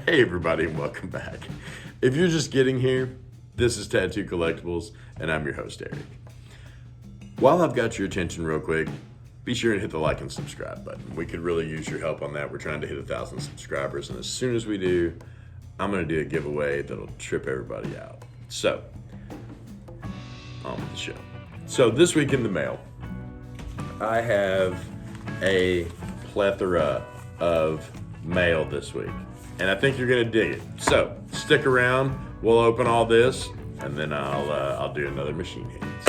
Hey everybody and welcome back. If you're just getting here, this is Tattoo Collectables and I'm your host Eric. While I've got your attention real quick, be sure and hit the like and subscribe button. We could really use your help on that. We're trying to hit 1,000 subscribers, and as soon as we do, I'm going to do a giveaway that'll trip everybody out. So, on with the show. So this week in the mail, I have a plethora of mail this week, and I think you're gonna dig it. So stick around. We'll open all this, and then I'll do another machine hands.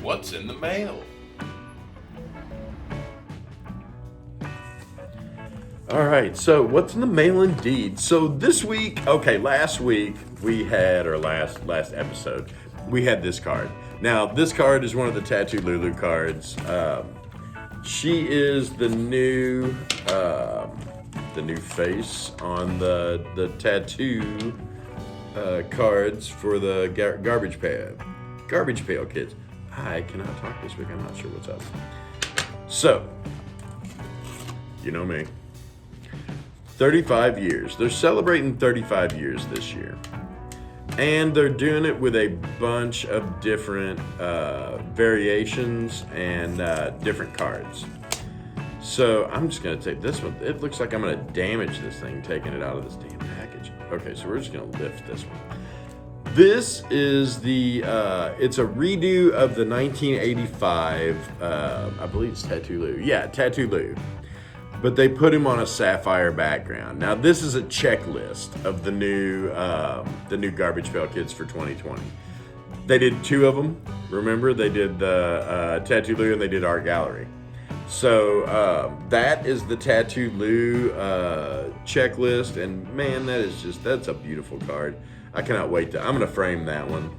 What's in the mail? All right, so what's in the mail indeed? So this week, last week we had, or last episode, we had this card. Now, this card is one of the Tattoo Lulu cards. She is the new face on the tattoo cards for the Garbage Pail Kids. I cannot talk this week. I'm not sure what's up. So, you know me. 35 years. They're celebrating 35 years this year. And they're doing it with a bunch of different variations and different cards. So I'm just going to take this one. It looks like I'm going to damage this thing taking it out of this damn package. Okay, so we're just going to lift this one. This is it's a redo of the 1985, I believe it's Tattoo Lou. Yeah, Tattoo Lou. But they put him on a sapphire background. Now this is a checklist of the new Garbage Pail Kids for 2020. They did two of them. Remember, they did the Tattoo Lou and they did Art Gallery. So that is the Tattoo Lou checklist, and man, that's a beautiful card. I cannot wait I'm gonna frame that one.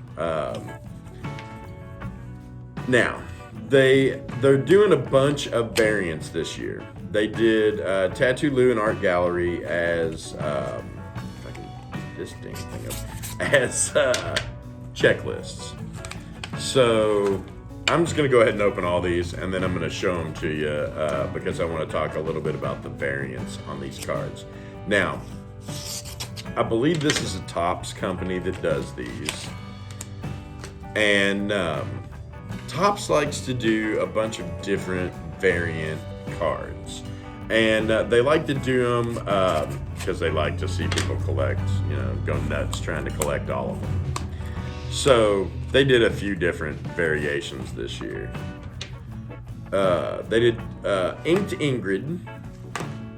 Now they're doing a bunch of variants this year. They did Tattoo Lou and Art Gallery as, if I can get this dang thing up, as checklists. So I'm just going to go ahead and open all these, and then I'm going to show them to you because I want to talk a little bit about the variants on these cards. Now, I believe this is a Topps company that does these. And Topps likes to do a bunch of different variant cards, and they like to do them because they like to see people collect, go nuts trying to collect all of them. So they did a few different variations this year. They did Inked Ingrid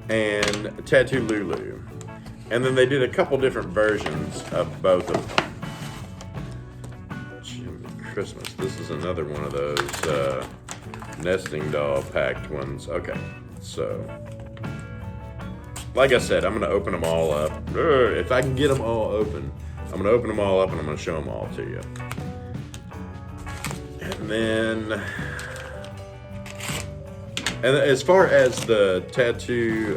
and Tattoo Lulu, and then they did a couple different versions of both of them. Jimmy Christmas, this is another one of those nesting doll packed ones. Okay, so like I said, I'm gonna open them all up. If I can get them all open, I'm gonna open them all up and I'm gonna show them all to you. And as far as the Tattoo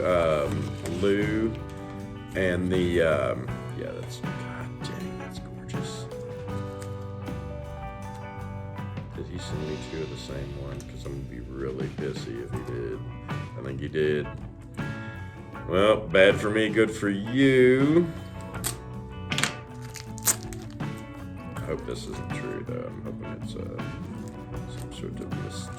Lou and the that's, god dang, that's gorgeous. Did he send me two of the same one? Because I'm going to be really pissy if he did. I think he did. Well, bad for me, good for you. I hope this isn't true, though. I'm hoping it's some sort of mistake.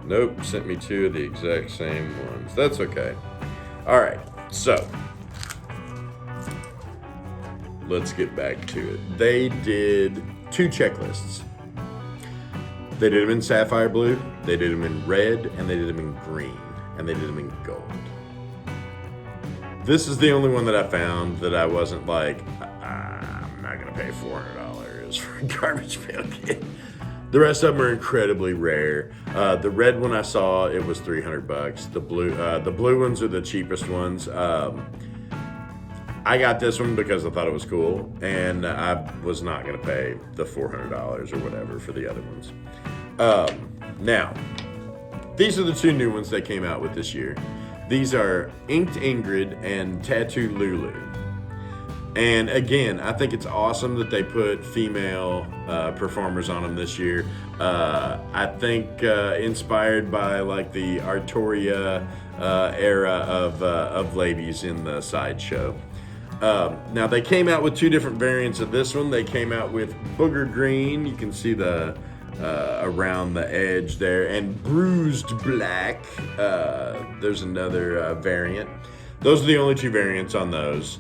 Nope, sent me two of the exact same ones. That's okay. All right, so let's get back to it. They did two checklists. They did them in sapphire blue, they did them in red, and they did them in green, and they did them in gold. This is the only one that I found that I wasn't like, I'm not gonna pay $400 for a Garbage Pail Kid. The rest of them are incredibly rare. The red one I saw, it was $300. The blue ones are the cheapest ones. I got this one because I thought it was cool, and I was not gonna pay the $400 or whatever for the other ones. Now, these are the two new ones they came out with this year. These are Inked Ingrid and Tattoo Lulu. And again, I think it's awesome that they put female performers on them this year. I think inspired by like the Artoria era of ladies in the sideshow. Now they came out with two different variants of this one. They came out with booger green. You can see the around the edge there, and bruised black. There's another variant. Those are the only two variants on those.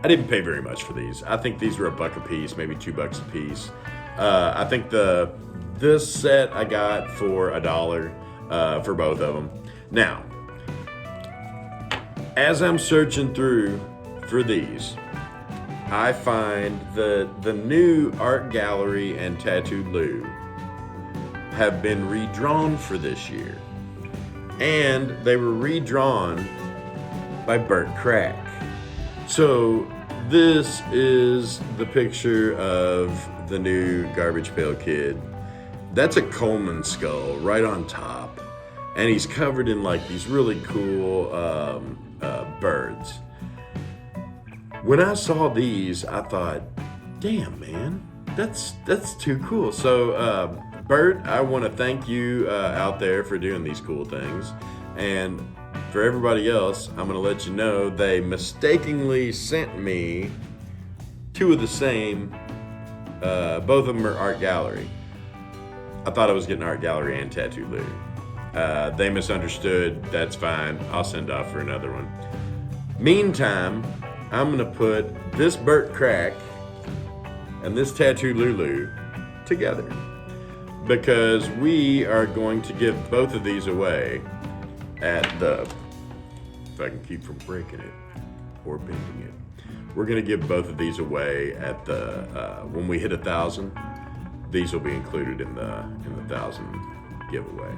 I didn't pay very much for these. I think these were $1 a piece, maybe $2 a piece. I think this set I got for $1 for both of them. Now, as I'm searching through for these, I find the new art gallery and Tattoo Lou have been redrawn for this year. And they were redrawn by Bert Krak. So this is the picture of the new Garbage Pail Kid. That's a Coleman skull right on top. And he's covered in like these really cool birds. When I saw these, I thought, damn, man, that's too cool. So Bert, I want to thank you out there for doing these cool things. And for everybody else, I'm going to let you know they mistakenly sent me two of the same. Both of them are art gallery. I thought I was getting art gallery and Tattoo Lou. They misunderstood. That's fine. I'll send off for another one. Meantime, I'm going to put this Bert Krak and this Tattoo Lulu together, because we are going to give both of these away at the, if I can keep from breaking it or bending it, we're going to give both of these away at the, when we hit 1,000, these will be included in the 1,000 giveaway.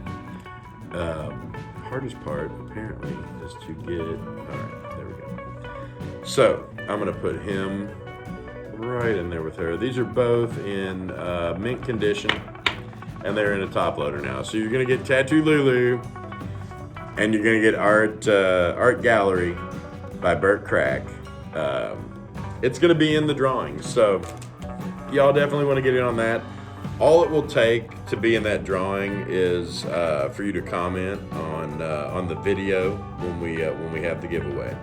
Hardest part apparently is to get, all right, there we go. So I'm going to put him right in there with her. These are both in mint condition, and they're in a top loader now. So you're going to get Tattoo Lulu, and you're going to get Art Gallery by Bert Krak. It's going to be in the drawing, so y'all definitely want to get in on that. All it will take to be in that drawing is for you to comment on the video when we have the giveaway.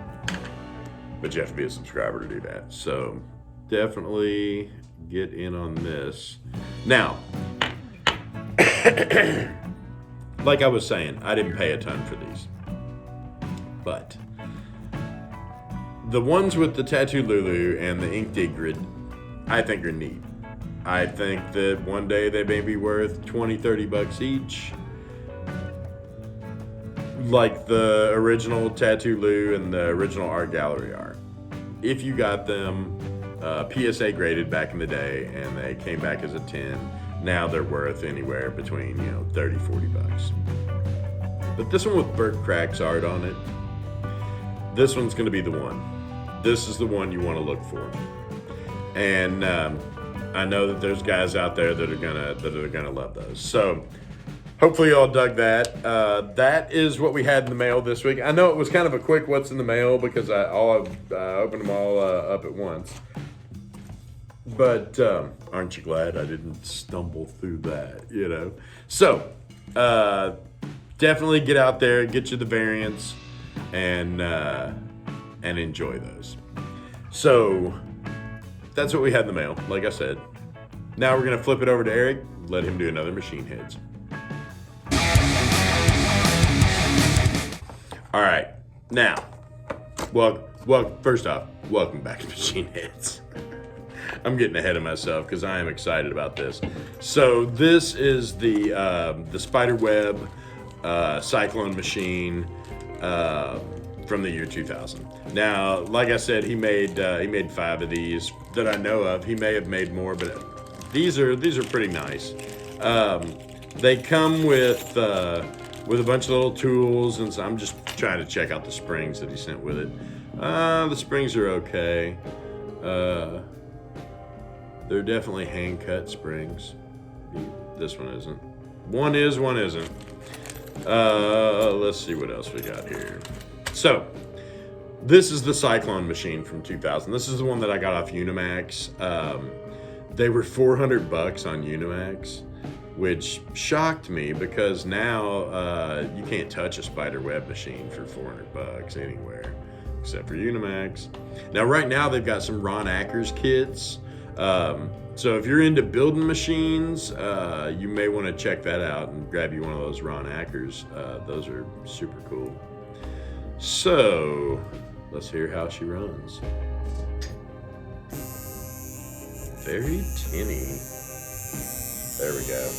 But you have to be a subscriber to do that. So definitely get in on this. Now, like I was saying, I didn't pay a ton for these, but the ones with the Tattoo Lulu and the Ink Digrid, I think are neat. I think that one day they may be worth $20-30 each, like the original Tattoo Lou and the original Art Gallery are. If you got them PSA graded back in the day and they came back as a 10, now they're worth anywhere between $30-40. But this one with Bert Krak's art on it, this one's going to be the one. This is the one you want to look for. And I know that there's guys out there that are gonna love those. So hopefully y'all dug that. That is what we had in the mail this week. I know it was kind of a quick what's in the mail because I opened them all up at once. But aren't you glad I didn't stumble through that? So definitely get out there, get you the variants, and enjoy those. So that's what we had in the mail, like I said. Now we're going to flip it over to Eric, let him do another Machine Heads. All right, now, well, first off, welcome back to Machine Heads. I'm getting ahead of myself because I am excited about this. So this is the Spiderweb Cyclone machine from the year 2000. Now, like I said, he made 5 of these that I know of. He may have made more, but these are pretty nice. They come with a bunch of little tools, and so I'm just trying to check out the springs that he sent with it. The springs are okay. They're definitely hand cut springs. This one isn't. One is, one isn't. Let's see what else we got here. So, This is the Cyclone machine from 2000. This is the one that I got off Unimax. They were $400 on Unimax, which shocked me because now you can't touch a spider web machine for $400 anywhere except for Unimax. Now, right now they've got some Ron Akers kits. So if you're into building machines, you may want to check that out and grab you one of those Ron Akers. Those are super cool. So let's hear how she runs. Very tinny. There we go.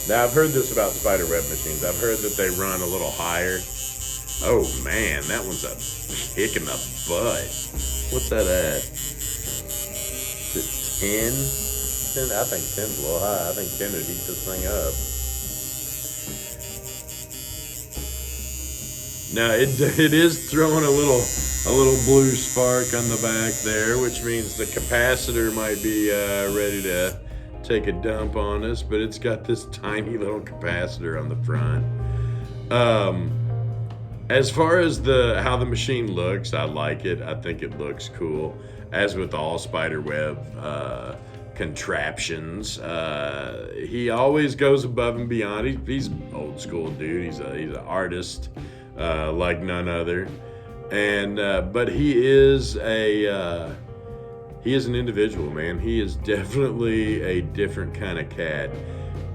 Now, I've heard this about spider web machines. I've heard that they run a little higher. Oh man, that one's a kick in the butt. What's that at? Is it 10? I think 10's a little high. I think 10 would heat this thing up. Now it is throwing a little blue spark on the back there, which means the capacitor might be ready to take a dump on us, but it's got this tiny little capacitor on the front. As far as how the machine looks, I like it. I think it looks cool. As with all spiderweb contraptions, he always goes above and beyond. He's an old school dude. He's an artist like none other. And but he is an individual, man. He is definitely a different kind of cat.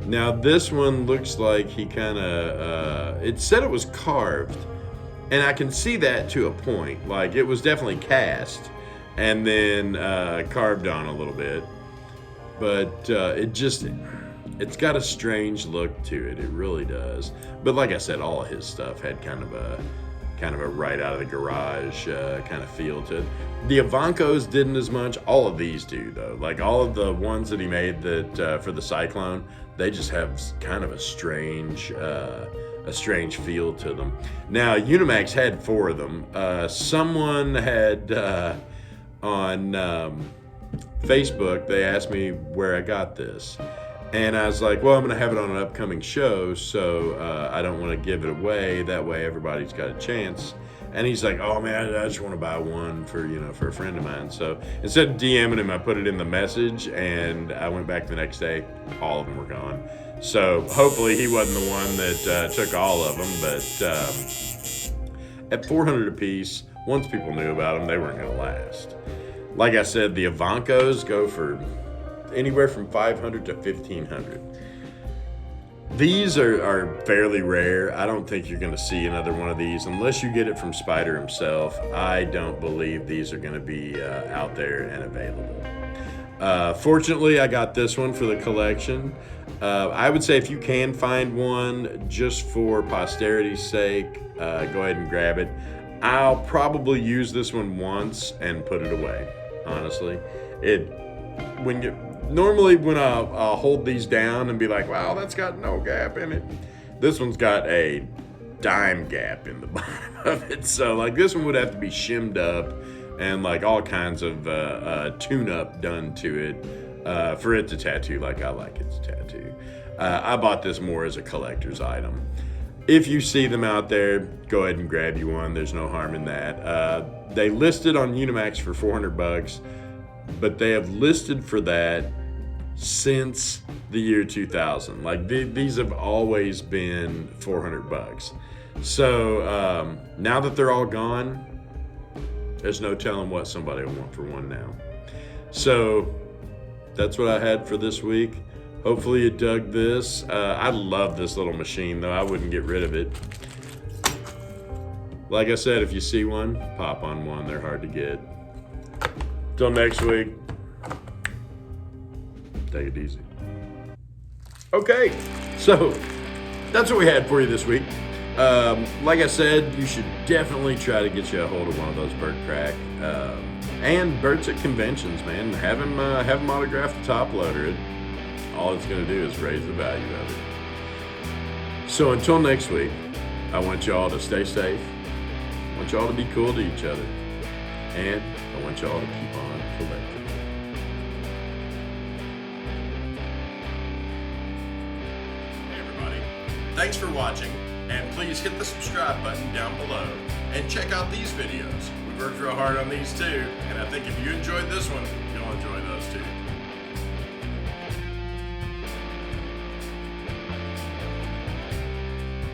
Now this one looks like he kind of it said it was carved, and I can see that to a point. Like it was definitely cast and then carved on a little bit, but it's got a strange look to it. It really does. But like I said, all of his stuff had kind of a right out of the garage kind of feel to it. The Ivancos didn't as much. All of these do though. Like all of the ones that he made that for the Cyclone, they just have kind of a strange feel to them. Now Unimax had 4 of them. Someone had on Facebook, they asked me where I got this. And I was like, well, I'm going to have it on an upcoming show, so I don't want to give it away. That way everybody's got a chance. And he's like, oh, man, I just want to buy one for a friend of mine. So instead of DMing him, I put it in the message, and I went back the next day. All of them were gone. So hopefully he wasn't the one that took all of them. But at $400 a piece, once people knew about them, they weren't going to last. Like I said, the Ivancos go for anywhere from $500 to $1,500. These are fairly rare. I don't think you're going to see another one of these unless you get it from Spider himself. I don't believe these are going to be out there and available. Fortunately, I got this one for the collection. I would say if you can find one just for posterity's sake, go ahead and grab it. I'll probably use this one once and put it away, honestly. Normally when I'll hold these down and be like, wow, that's got no gap in it. This one's got a dime gap in the bottom of it. So like this one would have to be shimmed up and like all kinds of tune-up done to it for it to tattoo like I like it to tattoo. I bought this more as a collector's item. If you see them out there, go ahead and grab you one. There's no harm in that. They listed on Unimax for $400, but they have listed for that since the year 2000. Like these have always been $400. So now that they're all gone, there's no telling what somebody will want for one now. So that's what I had for this week. Hopefully you dug this. I love this little machine though. I wouldn't get rid of it. Like I said, if you see one, pop on one. They're hard to get. Till next week, take it easy. Okay, so that's what we had for you this week. Like I said, you should definitely try to get you a hold of one of those Bert Krak. And Bert's at conventions, man. Have him autograph the top loader. All it's going to do is raise the value of it. So until next week, I want y'all to stay safe. I want y'all to be cool to each other. And I want y'all to keep on collecting. Hey everybody, thanks for watching. And please hit the subscribe button down below and check out these videos. We worked real hard on these too, and I think if you enjoyed this one, you'll enjoy those too.